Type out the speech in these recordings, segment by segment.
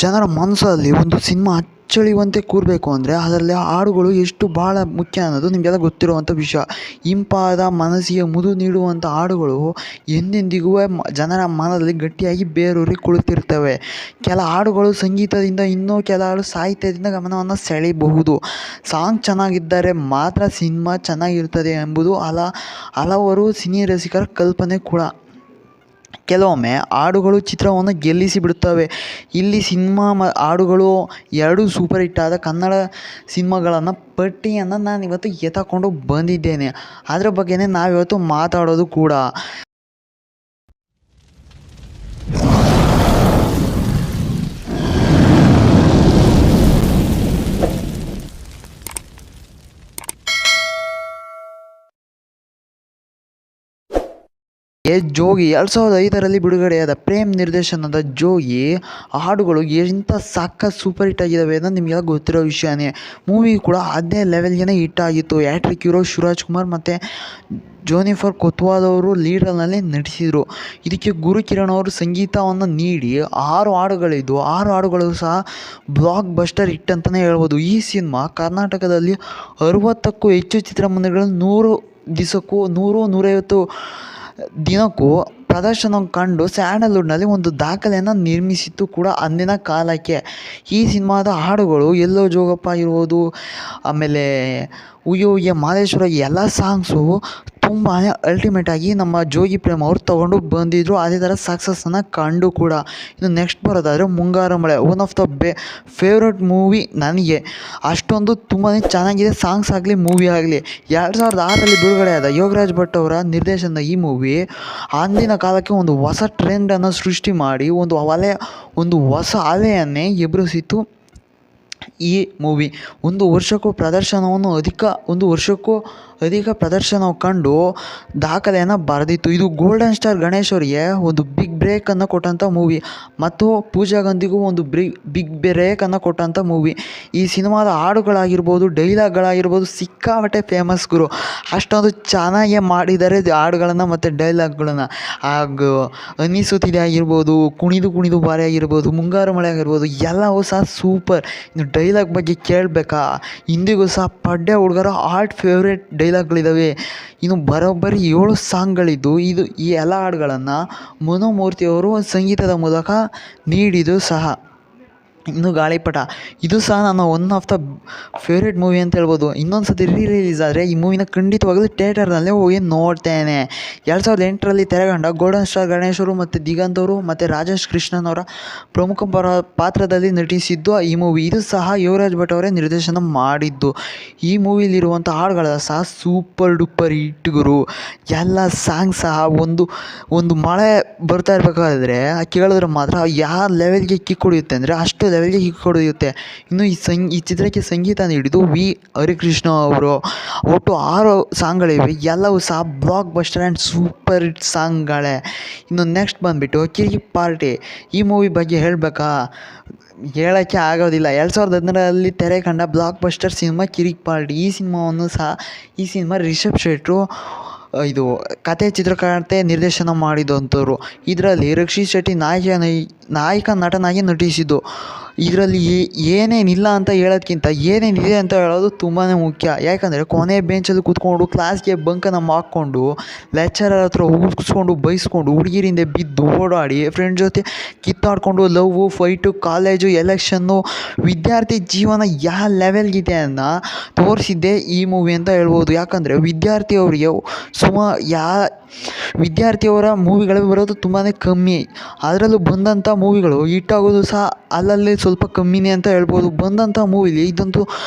ಜನರ ಮನಸ್ಸಲ್ಲಿ ಒಂದು ಸಿನಿಮಾ ಅಚ್ಚಳಿಯುವಂತೆ ಕೂರಬೇಕು ಅಂದರೆ ಅದರಲ್ಲಿ ಹಾಡುಗಳು ಎಷ್ಟು ಭಾಳ ಮುಖ್ಯ ಅನ್ನೋದು ನಿಮಗೆಲ್ಲ ಗೊತ್ತಿರುವಂಥ ವಿಷಯ. ಇಂಪಾದ ಮನಸ್ಸಿಗೆ ಮುದ ನೀಡುವಂಥ ಹಾಡುಗಳು ಎಂದೆಂದಿಗೂ ಜನರ ಮನದಲ್ಲಿ ಗಟ್ಟಿಯಾಗಿ ಬೇರೂರಿ ಕುಳಿತಿರ್ತವೆ. ಕೆಲ ಹಾಡುಗಳು ಸಂಗೀತದಿಂದ, ಇನ್ನೂ ಕೆಲ ಹಾಡು ಸಾಹಿತ್ಯದಿಂದ ಗಮನವನ್ನು ಸೆಳೆಯಬಹುದು. ಸಾಂಗ್ ಚೆನ್ನಾಗಿದ್ದರೆ ಮಾತ್ರ ಸಿನಿಮಾ ಚೆನ್ನಾಗಿರ್ತದೆ ಎಂಬುದು ಹಲವರು ಸಿನಿ ರಸಿಕರ ಕಲ್ಪನೆ ಕೂಡ. ಕೆಲವೊಮ್ಮೆ ಹಾಡುಗಳು ಚಿತ್ರವನ್ನು ಗೆಲ್ಲಿಸಿ ಬಿಡುತ್ತವೆ. ಇಲ್ಲಿ ಸಿನಿಮಾ ಹಾಡುಗಳು ಎರಡು ಸೂಪರ್ ಹಿಟ್ ಆದ ಕನ್ನಡ ಸಿನಿಮಾಗಳನ್ನು ಪಟ್ಟಿಯನ್ನು ನಾನಿವತ್ತು ಎತ್ತಕೊಂಡು ಬಂದಿದ್ದೇನೆ. ಅದರ ಬಗ್ಗೆನೇ ನಾವಿವತ್ತು ಮಾತಾಡೋದು ಕೂಡ. ಜೋಗಿ 2005ರಲ್ಲಿ ಬಿಡುಗಡೆಯಾದ ಪ್ರೇಮ್ ನಿರ್ದೇಶನದ ಜೋಗಿ ಹಾಡುಗಳು ಎಂಥ ಸಖತ್ ಸೂಪರ್ ಹಿಟ್ ಆಗಿದ್ದಾವೆ ಅನ್ನೋದು ನಿಮಗೆಲ್ಲ ಗೊತ್ತಿರೋ ವಿಷಯನೇ. ಮೂವಿ ಕೂಡ ಅದೇ ಲೆವೆಲ್ಗೆ ಹಿಟ್ ಆಗಿತ್ತು. ಹ್ಯಾಟ್ರಿಕ್ ಹೀರೋ ಶಿವರಾಜ್ ಕುಮಾರ್ ಮತ್ತು ಜೆನ್ನಿಫರ್ ಕೊತ್ವಾಲ್ ಲೀಡರ್ನಲ್ಲಿ ನಟಿಸಿದರು. ಇದಕ್ಕೆ ಗುರುಕಿರಣ್ ಅವರು ಸಂಗೀತವನ್ನು ನೀಡಿ 6 ಹಾಡುಗಳಿದ್ದು 6 ಹಾಡುಗಳು ಸಹ ಬ್ಲಾಕ್ ಬಸ್ಟರ್ ಹಿಟ್ ಅಂತಲೇ ಹೇಳ್ಬೋದು. ಈ ಸಿನಿಮಾ ಕರ್ನಾಟಕದಲ್ಲಿ 60ಕ್ಕೂ ಹೆಚ್ಚು ಚಿತ್ರಮಂದಿರಗಳಲ್ಲಿ 100 ದಿವಸಕ್ಕೂ 100-150 ದಿನಕ್ಕೂ ಪ್ರದರ್ಶನ ಕಂಡು ಸ್ಯಾಂಡಲ್ವುಡ್ನಲ್ಲಿ ಒಂದು ದಾಖಲೆಯನ್ನು ನಿರ್ಮಿಸಿತ್ತು ಕೂಡ ಅಂದಿನ ಕಾಲಕ್ಕೆ. ಈ ಸಿನಿಮಾದ ಹಾಡುಗಳು ಎಲ್ಲೋ ಜೋಗಪ್ಪ ಇರ್ಬೋದು, ಆಮೇಲೆ ಉಯ್ಯೋ ಉಯ್ಯ ಮಾದೇಶ್ವರ, ಎಲ್ಲ ಸಾಂಗ್ಸು ತುಂಬಾ ಅಲ್ಟಿಮೇಟಾಗಿ ನಮ್ಮ ಜೋಗಿ ಪ್ರೇಮ್ ಅವರು ತೊಗೊಂಡು ಬಂದಿದ್ದರು. ಅದೇ ಥರ ಸಕ್ಸಸ್ಸನ್ನು ಕಂಡು ಕೂಡ. ಇನ್ನು ನೆಕ್ಸ್ಟ್ ಬರೋದಾದರೆ ಮುಂಗಾರು ಮಳೆ, one of the favourite movie ನನಗೆ. ಅಷ್ಟೊಂದು ತುಂಬಾ ಚೆನ್ನಾಗಿದೆ, ಸಾಂಗ್ಸ್ ಆಗಲಿ ಮೂವಿ ಆಗಲಿ. 2006ರಲ್ಲಿ ಬಿಡುಗಡೆಯಾದ ಯೋಗರಾಜ್ ಭಟ್ ಅವರ ನಿರ್ದೇಶನದ ಈ ಮೂವಿ ಅಂದಿನ ಕಾಲಕ್ಕೆ ಒಂದು ಹೊಸ ಟ್ರೆಂಡನ್ನು ಸೃಷ್ಟಿ ಮಾಡಿ ಒಂದು ಹೊಸ ಅಲೆಯನ್ನೇ ಎದುರಿಸಿತು. ಈ ಮೂವಿ ಒಂದು ವರ್ಷಕ್ಕೂ ಪ್ರದರ್ಶನವು ಕಂಡು ದಾಖಲೆಯನ್ನು ಬರೆದಿತ್ತು. ಇದು ಗೋಲ್ಡನ್ ಸ್ಟಾರ್ ಗಣೇಶ್ ಅವರಿಗೆ ಒಂದು ಬಿಗ್ ಬ್ರೇಕನ್ನು ಕೊಟ್ಟಂಥ ಮೂವಿ ಮತ್ತು ಪೂಜಾ ಗಾಂಧಿಗೂ ಒಂದು ಬಿಗ್ ಬ್ರೇಕನ್ನು ಕೊಟ್ಟಂಥ ಮೂವಿ. ಈ ಸಿನಿಮಾದ ಹಾಡುಗಳಾಗಿರ್ಬೋದು, ಡೈಲಾಗ್ಗಳಾಗಿರ್ಬೋದು ಸಿಕ್ಕಾಪಟ್ಟೆ ಫೇಮಸ್ ಗುರು. ಅಷ್ಟೊಂದು ಚೆನ್ನಾಗೇ ಮಾಡಿದ್ದಾರೆ ಹಾಡುಗಳನ್ನು ಮತ್ತು ಡೈಲಾಗ್ಗಳನ್ನು. ಹಾಗೂ ಅನ್ನಿಸುತ್ತಿದೆ ಆಗಿರ್ಬೋದು, ಕುಣಿದು ಕುಣಿದು ಬಾರಿ ಆಗಿರ್ಬೋದು, ಮುಂಗಾರು ಮಳೆ ಆಗಿರ್ಬೋದು, ಎಲ್ಲವೂ ಸಹ ಸೂಪರ್. ಇನ್ನು ಡೈಲಾಗ್ ಬಗ್ಗೆ ಕೇಳಬೇಕಾ, ಇಂದಿಗೂ ಸಹ ಪಡ್ಡೆ ಹುಡುಗರ ಆರ್ಟ್ ಫೇವ್ರೇಟ್ ಡೈಲಾಗ್ಗಳಿದ್ದಾವೆ. ಇನ್ನು ಬರೋಬ್ಬರಿ 7 ಸಾಂಗ್ಗಳಿದ್ದು ಈ ಎಲ್ಲ ಹಾಡುಗಳನ್ನು ಮನೋಮೂರ್ತಿಯವರು ಸಂಗೀತದ ಮೂಲಕ ನೀಡಿದ್ದು ಸಹ. ಇನ್ನು ಗಾಳಿಪಟ, ಇದು ಸಹ ನನ್ನ one of the favourite movie ಅಂತ ಹೇಳ್ಬೋದು. ಇನ್ನೊಂದು ಸತಿ ರಿಲೀಸ್ ಆದರೆ ಈ ಮೂವಿನ ಖಂಡಿತವಾಗಲೂ ಥಿಯೇಟರ್ನಲ್ಲೇ ಹೋಗಿ ನೋಡ್ತೇನೆ. 2008ರಲ್ಲಿ ತೆರೆಕಂಡ ಗೋಲ್ಡನ್ ಸ್ಟಾರ್ ಗಣೇಶ್ ಅವರು ಮತ್ತು ದಿಗಂತ್ ಅವರು ಮತ್ತು ರಾಜೇಶ್ ಕೃಷ್ಣನ್ ಅವರ ಪ್ರಮುಖ ಪಾತ್ರದಲ್ಲಿ ನಟಿಸಿದ್ದು ಈ ಮೂವಿ. ಇದು ಸಹ ಯೋಗರಾಜ್ ಭಟ್ ಅವರೇ ನಿರ್ದೇಶನ ಮಾಡಿದ್ದು. ಈ ಮೂವಿಲಿರುವಂಥ ಹಾಡುಗಳ ಸಹ ಸೂಪರ್ ಡೂಪರ್ ಹಿಟ್ ಗುರು. ಎಲ್ಲ ಸಾಂಗ್ ಸಹ ಒಂದು ಮಳೆ ಬರ್ತಾ ಇರಬೇಕಾದ್ರೆ ಕೇಳಿದ್ರೆ ಮಾತ್ರ ಯಾವ ಲೆವೆಲ್ಗೆ ಕಿಕ್ ಹೊಡೆಯುತ್ತೆ ಅಂದರೆ ಅಷ್ಟು ಲೆವೆಲ್ಗೆ ಕಿಕ್ ಹೊಡೆಯುತ್ತೆ. ಇನ್ನು ಈ ಚಿತ್ರಕ್ಕೆ ಸಂಗೀತ ನೀಡಿದ್ದು ವಿ ಹರಿಕೃಷ್ಣ ಅವರು. ಒಟ್ಟು 6 ಸಾಂಗ್ಗಳಿವೆ, ಎಲ್ಲವೂ ಸಹ block buster and super hit ಸಾಂಗ್ಗಳೇ. ಇನ್ನು ನೆಕ್ಸ್ಟ್ ಬಂದುಬಿಟ್ಟು ಕಿರಿಕ್ ಪಾರ್ಟಿ. ಈ ಮೂವಿ ಬಗ್ಗೆ ಹೇಳೋಕ್ಕೆ ಆಗೋದಿಲ್ಲ. 2015ರಲ್ಲಿ ತೆರೆ ಕಂಡ ಬ್ಲಾಕ್ ಬಸ್ಟರ್ ಸಿನಿಮಾ ಕಿರಿಕ್ ಪಾರ್ಟಿ. ಈ ಸಿನಿಮಾ ರಿಷಬ್ ಶೆಟ್ರು ಇದು ಕತೆ ಚಿತ್ರಕಥೆ ನಿರ್ದೇಶನ ಮಾಡಿದಂಥವ್ರು. ಇದರಲ್ಲಿ ರಕ್ಷಿತ್ ಶೆಟ್ಟಿ ನಾಯಕ ನಟನಾಗಿ ನಟಿಸಿದ್ದು. ಇದರಲ್ಲಿ ಏನೇನಿಲ್ಲ ಅಂತ ಹೇಳೋದ್ಕಿಂತ ಏನೇನಿದೆ ಅಂತ ಹೇಳೋದು ತುಂಬಾ ಮುಖ್ಯ. ಯಾಕಂದರೆ ಕೊನೆ ಬೆಂಚಲ್ಲಿ ಕೂತ್ಕೊಂಡು ಕ್ಲಾಸ್ಗೆ ಬಂಕನ್ನು ಹಾಕ್ಕೊಂಡು ಲೆಕ್ಚರರ್ ಹತ್ರ ಉಗಿಸ್ಕೊಂಡು ಬೈಸ್ಕೊಂಡು ಹುಡುಗಿರಿಂದ ಬಿದ್ದು ಓಡಾಡಿ ಫ್ರೆಂಡ್ ಜೊತೆ ಕಿತ್ತಾಡ್ಕೊಂಡು ಲವ್ವು, ಫೈಟು, ಕಾಲೇಜು, ಎಲೆಕ್ಷನ್ನು, ವಿದ್ಯಾರ್ಥಿ ಜೀವನ ಯಾವ ಲೆವೆಲ್ಗಿದೆ ಅನ್ನೋ ತೋರಿಸಿದ್ದೇ ಈ ಮೂವಿ ಅಂತ ಹೇಳ್ಬೋದು. ಯಾಕಂದರೆ ವಿದ್ಯಾರ್ಥಿಯವರ ಮೂವಿಗಳು ಬರೋದು ತುಂಬಾ ಕಮ್ಮಿ. ಅದರಲ್ಲೂ ಬಂದಂಥ ಮೂವಿಗಳು ಹಿಟ್ಟಾಗೋದು ಸಹ ಅಲ್ಲಲ್ಲಿ ಸ್ವಲ್ಪ ಕಮ್ಮಿನೇ ಅಂತ ಹೇಳ್ಬೋದು. ಬಂದಂಥ ಮೂವಿಲಿ ಇದಂತೂ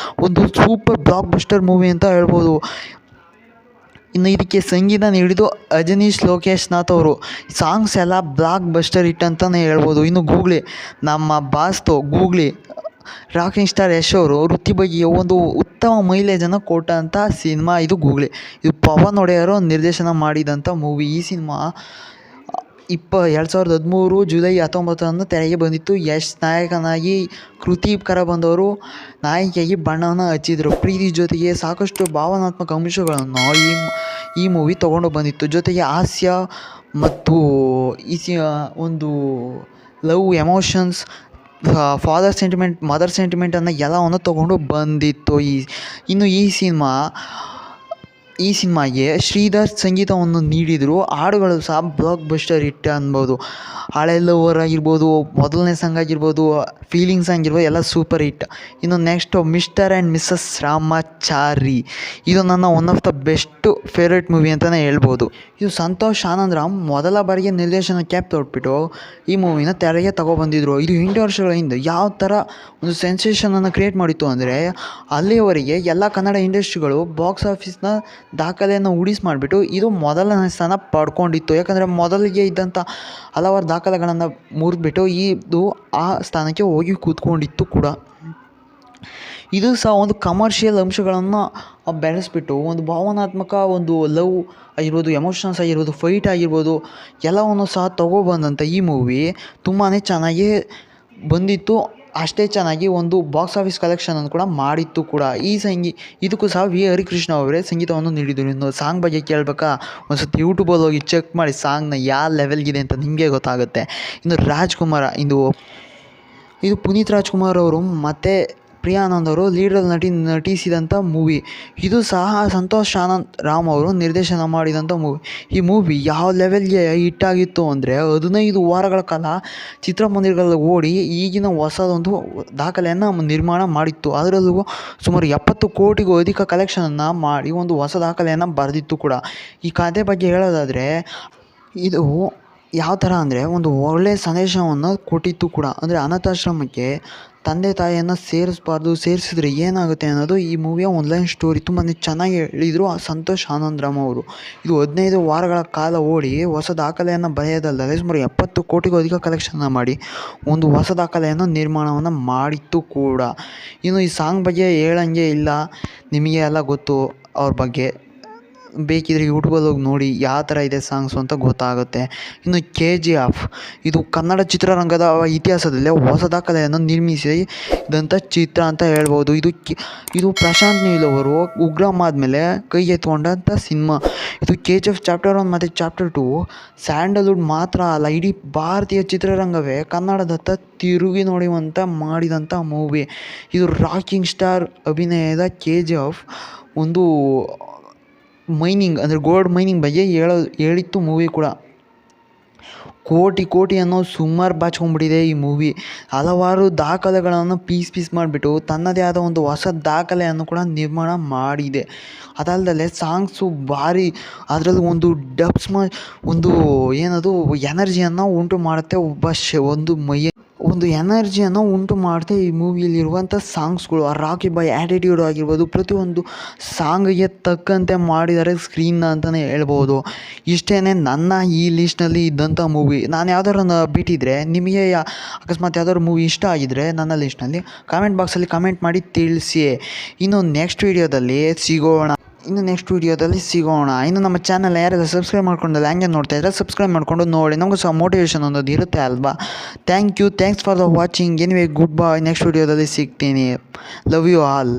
ಒಂದು ಸೂಪರ್ ಬ್ಲಾಕ್ ಬಸ್ಟರ್ ಮೂವಿ ಅಂತ ಹೇಳ್ಬೋದು. ಇನ್ನು ಇದಕ್ಕೆ ಸಂಗೀತ ನೀಡಿದ್ದು ಅಜನೀಶ್ ಲೋಕೇಶ್ನಾಥ್ ಅವರು. ಸಾಂಗ್ಸ್ ಎಲ್ಲ ಬ್ಲಾಕ್ ಬಸ್ಟರ್ ಹಿಟ್ ಅಂತಲೇ ಹೇಳ್ಬೋದು. ಇನ್ನು ನಮ್ಮ ಗೂಗ್ಲಿ ರಾಕಿಂಗ್ ಸ್ಟಾರ್ ಯಶ್ ಅವರು ವೃತ್ತಿ ಬಗ್ಗೆ ಒಂದು ಉತ್ತಮ ಮೈಲೇಜನ್ನು ಕೊಟ್ಟಂಥ ಸಿನಿಮಾ ಇದು ಗೂಗ್ಲಿ. ಇದು ಪವನ್ ಒಡೆಯರು ನಿರ್ದೇಶನ ಮಾಡಿದಂಥ ಮೂವಿ. ಈ ಸಿನಿಮಾ 2013 ಜುಲೈ 19ರಂದು ತೆರೆಗೆ ಬಂದಿತ್ತು. ಯಶ್ ನಾಯಕನಾಗಿ, ಕೃತಿ ಕರಬಂದವರು ನಾಯಕಿಯಾಗಿ ಬಣ್ಣವನ್ನು ಹಚ್ಚಿದರು. ಪ್ರೀತಿ ಜೊತೆಗೆ ಸಾಕಷ್ಟು ಭಾವನಾತ್ಮಕ ಅಂಶಗಳನ್ನು ಈ ಮೂವಿ ತೊಗೊಂಡು ಬಂದಿತ್ತು. ಜೊತೆಗೆ ಹಾಸ್ಯ ಮತ್ತು ಒಂದು love emotions father sentiment, mother ಸೆಂಟಿಮೆಂಟನ್ನು ಎಲ್ಲವನ್ನು ತೊಗೊಂಡು ಬಂದಿತ್ತು. ಇನ್ನು ಈ ಸಿನಿಮಾಗೆ ಶ್ರೀಧರ್ ಸಂಗೀತವನ್ನು ನೀಡಿದರು. ಹಾಡುಗಳು ಸಹ ಬ್ಲಾಕ್ ಬಸ್ಟರ್ ಹಿಟ್ ಅನ್ಬೋದು. ಹಳೆ ಲವರ್ ಆಗಿರ್ಬೋದು, ಮೊದಲನೇ ಸಾಂಗ್ ಆಗಿರ್ಬೋದು, ಫೀಲಿಂಗ್ ಸಾಂಗ್ ಇರ್ಬೋದು, ಎಲ್ಲ ಸೂಪರ್ ಹಿಟ್. ಇನ್ನು next mister and missus Ramachari. ಇದು ನನ್ನ one of the best favourite movie ಅಂತಲೇ ಹೇಳ್ಬೋದು. ಇದು ಸಂತೋಷ್ ಆನಂದರಾಮ್ ಮೊದಲ ಬಾರಿಗೆ ನಿರ್ದೇಶನ ಕ್ಯಾಪ್ ತೊಟ್ಬಿಟ್ಟು ಈ ಮೂವಿನ ತೆರೆಗೆ ತಗೊಬಂದಿದ್ರು. ಇದು 8 ವರ್ಷಗಳ ಹಿಂದೆ ಯಾವ ಥರ ಒಂದು ಸೆನ್ಸೇಷನನ್ನು ಕ್ರಿಯೇಟ್ ಮಾಡಿತ್ತು ಅಂದರೆ, ಅಲ್ಲಿಯವರೆಗೆ ಎಲ್ಲ ಕನ್ನಡ ಇಂಡಸ್ಟ್ರಿಗಳು ಬಾಕ್ಸ್ ಆಫೀಸ್ನ ದಾಖಲೆಯನ್ನು ಉಡಿಸ್ ಮಾಡಿಬಿಟ್ಟು ಇದು ಮೊದಲನೇ ಸ್ಥಾನ ಪಡ್ಕೊಂಡಿತ್ತು. ಯಾಕಂದರೆ ಮೊದಲಿಗೆ ಇದ್ದಂಥ ಹಲವಾರು ದಾಖಲೆಗಳನ್ನು ಮುರಿದ್ಬಿಟ್ಟು ಇದು ಆ ಸ್ಥಾನಕ್ಕೆ ಹೋಗಿ ಕೂತ್ಕೊಂಡಿತ್ತು ಕೂಡ. ಇದು ಸಹ ಒಂದು ಕಮರ್ಷಿಯಲ್ ಅಂಶಗಳನ್ನು ಬೆಳೆಸ್ಬಿಟ್ಟು ಒಂದು ಭಾವನಾತ್ಮಕ ಒಂದು ಲವ್ ಆಗಿರ್ಬೋದು, ಎಮೋಷನ್ಸ್ ಆಗಿರ್ಬೋದು, ಫೈಟ್ ಆಗಿರ್ಬೋದು, ಎಲ್ಲವನ್ನು ಸಹ ತೊಗೊಬಂದಂಥ ಈ ಮೂವಿ ತುಂಬಾ ಚೆನ್ನಾಗಿ ಬಂದಿತ್ತು. ಅಷ್ಟೇ ಚೆನ್ನಾಗಿ ಒಂದು ಬಾಕ್ಸ್ ಆಫೀಸ್ ಕಲೆಕ್ಷನನ್ನು ಕೂಡ ಮಾಡಿತ್ತು ಕೂಡ. ಇದಕ್ಕೂ ಸಹ ವಿ ಹರಿಕೃಷ್ಣ ಅವರೇ ಸಂಗೀತವನ್ನು ನೀಡಿದರು. ಇನ್ನು ಸಾಂಗ್ ಬಗ್ಗೆ ಕೇಳಬೇಕಾ, ಒಂದು ಸತಿ ಯೂಟ್ಯೂಬಲ್ಲಿ ಹೋಗಿ ಚೆಕ್ ಮಾಡಿ ಸಾಂಗ್ನ ಯಾವ ಲೆವೆಲ್ಗಿದೆ ಅಂತ ನಿಮಗೆ ಗೊತ್ತಾಗುತ್ತೆ. ಇನ್ನು ರಾಜ್ಕುಮಾರ, ಇದು ಪುನೀತ್ ರಾಜ್ಕುಮಾರ್ ಅವರು ಮತ್ತು ಪ್ರಿಯಾ ಆನಂದ್ ಅವರು ಲೀಡಲ್ಲಿ ನಟಿಸಿದಂಥ ಮೂವಿ. ಇದು ಸಹ ಸಂತೋಷ್ ಆನಂದರಾಮ್ ಅವರು ನಿರ್ದೇಶನ ಮಾಡಿದಂಥ ಮೂವಿ. ಈ ಮೂವಿ ಯಾವ ಲೆವೆಲ್ಗೆ ಹಿಟ್ಟಾಗಿತ್ತು ಅಂದರೆ 15 ವಾರಗಳ ಕಾಲ ಚಿತ್ರಮಂದಿರಗಳಲ್ಲಿ ಓಡಿ ಈಗಿನ ಹೊಸದೊಂದು ದಾಖಲೆಯನ್ನು ನಿರ್ಮಾಣ ಮಾಡಿತ್ತು. ಅದರಲ್ಲೂ ಸುಮಾರು 70 ಕೋಟಿಗೂ ಅಧಿಕ ಕಲೆಕ್ಷನನ್ನು ಮಾಡಿ ಒಂದು ಹೊಸ ದಾಖಲೆಯನ್ನು ಬರೆದಿತ್ತು ಕೂಡ. ಈ ಕಥೆ ಬಗ್ಗೆ ಹೇಳೋದಾದರೆ, ಇದು ಯಾವ ಥರ ಅಂದರೆ ಒಂದು ಒಳ್ಳೆಯ ಸಂದೇಶವನ್ನು ಕೊಟ್ಟಿತ್ತು ಕೂಡ. ಅಂದರೆ ಅನಾಥಾಶ್ರಮಕ್ಕೆ ತಂದೆ ತಾಯಿಯನ್ನು ಸೇರಿಸಿದ್ರೆ ಏನಾಗುತ್ತೆ ಅನ್ನೋದು ಈ ಮೂವಿಯ ಆನ್ಲೈನ್ ಸ್ಟೋರಿ. ತುಂಬಾ ಚೆನ್ನಾಗಿ ಹೇಳಿದರು ಸಂತೋಷ್ ಆನಂದರಾಮ್ ಅವರು. ಇದು 15 ವಾರಗಳ ಕಾಲ ಓಡಿ ಹೊಸ ದಾಖಲೆಯನ್ನು ಬರೆಯೋದಲ್ಲದೆ ಸುಮಾರು 70 ಕೋಟಿಗೂ ಅಧಿಕ ಕಲೆಕ್ಷನ್ನ ಮಾಡಿ ಒಂದು ಹೊಸ ದಾಖಲೆಯನ್ನು ನಿರ್ಮಾಣವನ್ನು ಮಾಡಿತ್ತು ಕೂಡ. ಇನ್ನು ಈ ಸಾಂಗ್ ಬಗ್ಗೆ ಹೇಳಂಗೆ ಇಲ್ಲ, ನಿಮಗೆ ಎಲ್ಲ ಗೊತ್ತು ಅವ್ರ ಬಗ್ಗೆ. ಬೇಕಿದ್ರೆ ಯೂಟ್ಯೂಬಲ್ಲಿ ಹೋಗಿ ನೋಡಿ ಯಾವ ಥರ ಇದೆ ಸಾಂಗ್ಸು ಅಂತ ಗೊತ್ತಾಗುತ್ತೆ. ಇನ್ನು KGF, ಇದು ಕನ್ನಡ ಚಿತ್ರರಂಗದ ಇತಿಹಾಸದಲ್ಲೇ ಹೊಸ ದಾಖಲೆಯನ್ನು ನಿರ್ಮಿಸಿದಂಥ ಚಿತ್ರ ಅಂತ ಹೇಳ್ಬೋದು. ಇದು ಪ್ರಶಾಂತ್ ನೀಲ್ ಅವರು ಉಗ್ರಂ ಆದಮೇಲೆ ಕೈಗೆತ್ಕೊಂಡಂಥ ಸಿನಿಮಾ. ಇದು KGF ಚಾಪ್ಟರ್ 1 ಮತ್ತು ಚಾಪ್ಟರ್ 2 ಸ್ಯಾಂಡಲ್ವುಡ್ ಮಾತ್ರ ಅಲ್ಲ, ಇಡೀ ಭಾರತೀಯ ಚಿತ್ರರಂಗವೇ ಕನ್ನಡದತ್ತ ತಿರುಗಿ ನೋಡುವಂಥ ಮಾಡಿದಂಥ ಮೂವಿ. ಇದು ರಾಕಿಂಗ್ ಸ್ಟಾರ್ ಅಭಿನಯದ KGF ಒಂದು ಮೈನಿಂಗ್ ಅಂದರೆ ಗೋಲ್ಡ್ ಮೈನಿಂಗ್ ಬಗ್ಗೆ ಹೇಳಿತ್ತು ಮೂವಿ ಕೂಡ. ಕೋಟಿ ಅನ್ನೋ ಸುಮಾರು ಬಾಚ್ಕೊಂಡ್ಬಿಟ್ಟಿದೆ ಈ ಮೂವಿ. ಹಲವಾರು ದಾಖಲೆಗಳನ್ನು ಪೀಸ್ ಮಾಡಿಬಿಟ್ಟು ತನ್ನದೇ ಆದ ಒಂದು ಹೊಸ ದಾಖಲೆಯನ್ನು ಕೂಡ ನಿರ್ಮಾಣ ಮಾಡಿದೆ. ಅದಲ್ಲದೆ ಸಾಂಗ್ಸು ಭಾರಿ, ಅದರಲ್ಲಿ ಒಂದು ಒಂದು ಏನದು ಎನರ್ಜಿಯನ್ನು ಉಂಟು ಮಾಡುತ್ತೆ. ಒಂದು ಎನರ್ಜಿಯನ್ನು ಉಂಟು ಮಾಡುತ್ತೆ ಈ ಮೂವಿಯಲ್ಲಿರುವಂಥ ಸಾಂಗ್ಸ್ಗಳು. ಆ ರಾಕಿ ಬಾಯ್ ಆ್ಯಟಿಟ್ಯೂಡ್ ಆಗಿರ್ಬೋದು, ಪ್ರತಿಯೊಂದು ಸಾಂಗಿಗೆ ತಕ್ಕಂತೆ ಮಾಡಿದ್ದಾರೆ ಸ್ಕ್ರೀನ್ನ ಅಂತಲೇ ಹೇಳ್ಬೋದು. ಇಷ್ಟೇ ನನ್ನ ಈ ಲೀಸ್ಟ್ನಲ್ಲಿ ಇದ್ದಂಥ ಮೂವಿ. ನಾನು ಯಾವ್ದಾದ್ರು ಬಿಟ್ಟಿದ್ರೆ, ನಿಮಗೆ ಅಕಸ್ಮಾತ್ ಯಾವ್ದಾದ್ರು ಮೂವಿ ಇಷ್ಟ ಆಗಿದ್ದರೆ ನನ್ನ ಲೀಸ್ಟ್ನಲ್ಲಿ ಕಾಮೆಂಟ್ ಬಾಕ್ಸಲ್ಲಿ ಕಮೆಂಟ್ ಮಾಡಿ ತಿಳಿಸಿ. ಇನ್ನು ನೆಕ್ಸ್ಟ್ ವೀಡಿಯೋದಲ್ಲಿ ಸಿಗೋಣ. ಇನ್ನು ನಮ್ಮ ಚಾನಲ್ ಯಾರೆಲ್ಲ ಸಬ್ಸ್ಕ್ರೈಬ್ ಮಾಡ್ಕೊಂಡಲ್ಲ ಹಂಗೆ ನೋಡ್ತಾ ಇದ್ದರೆ ಸಬ್ಸ್ಕ್ರೈಬ್ ಮಾಡ್ಕೊಂಡು ನೋಡಿ. ನಮಗೂ ಸಹ ಮೋಟಿವೇಶನ್ ಅನ್ನೋದು ಇರುತ್ತೆ ಅಲ್ವಾ. Thanks for the watching. Anyway good bye. Next ವೀಡಿಯೋದಲ್ಲಿ ಸಿಗ್ತೀನಿ. Love you all.